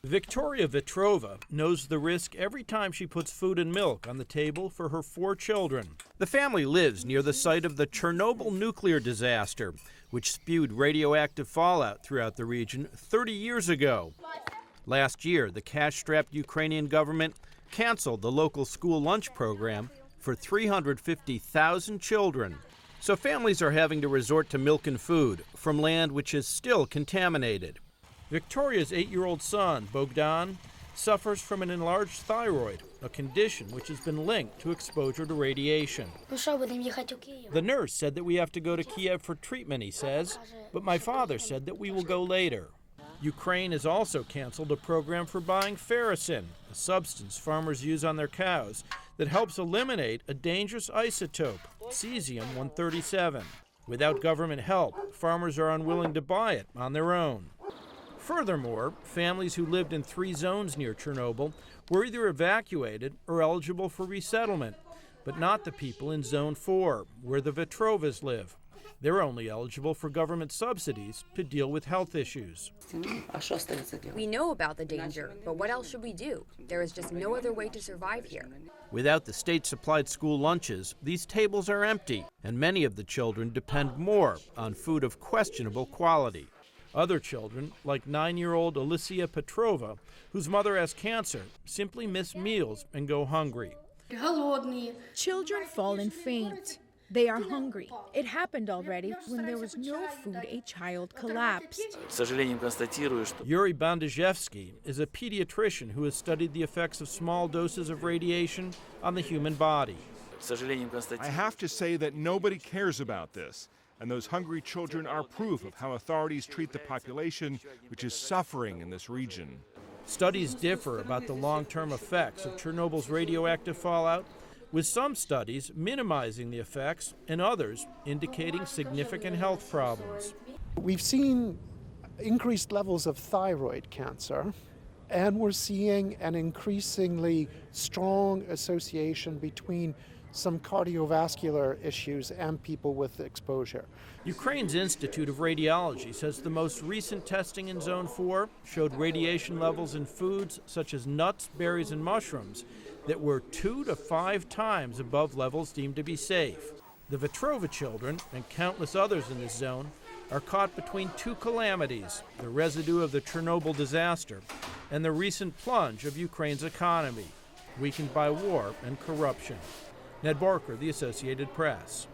Victoria VETROVA knows the risk every time she puts food and milk on the table for her 4 children. The family lives near the site of the Chernobyl nuclear disaster, which spewed radioactive fallout throughout the region 30 years ago. Last year, the cash-strapped Ukrainian government canceled the local school lunch program for 350,000 children. So families are having to resort to milk and food from land which is still contaminated. Victoria's 8-year-old son, BOGDAN, suffers from an enlarged thyroid, a condition which has been linked to exposure to radiation. The nurse said that we have to go to Kiev for treatment, he says, but my father said that we will go later. Ukraine has also canceled a program for buying FEROCIN, a substance farmers use on their cows that helps eliminate a dangerous isotope, CESIUM-137. Without government help, farmers are unwilling to buy it on their own. Furthermore, families who lived in 3 zones near Chernobyl were either evacuated or eligible for resettlement, but not the people in Zone 4, where the VETROVA'S live. They're only eligible for government subsidies to deal with health issues. We know about the danger, but what else should we do? There is just no other way to survive here. Without the state-supplied school lunches, these tables are empty, and many of the children depend more on food of questionable quality. Other children, like 9-year-old Alicia Petrova, whose mother has cancer, simply miss meals and go hungry. Children fall and faint. They are hungry. It happened already. When there was no food, a child collapsed. YURY BANDAZHEVSKY is a pediatrician who has studied the effects of small doses of radiation on the human body. I have to say that nobody cares about this. And those hungry children are proof of how authorities treat the population, which is suffering in this region. Studies differ about the long-term effects of Chernobyl's radioactive fallout, with some studies minimizing the effects and others indicating significant health problems. We've seen increased levels of thyroid cancer, and we're seeing an increasingly strong association between some cardiovascular issues and people with exposure. Ukraine's Institute of Radiology says the most recent testing in Zone 4 showed radiation levels in foods such as nuts, berries, and mushrooms that were 2 to 5 times above levels deemed to be safe. The VETROVA children, and countless others in this zone, are caught between 2 calamities, the residue of the Chernobyl disaster and the recent plunge of Ukraine's economy, weakened by war and corruption. Ned Barker, The Associated Press.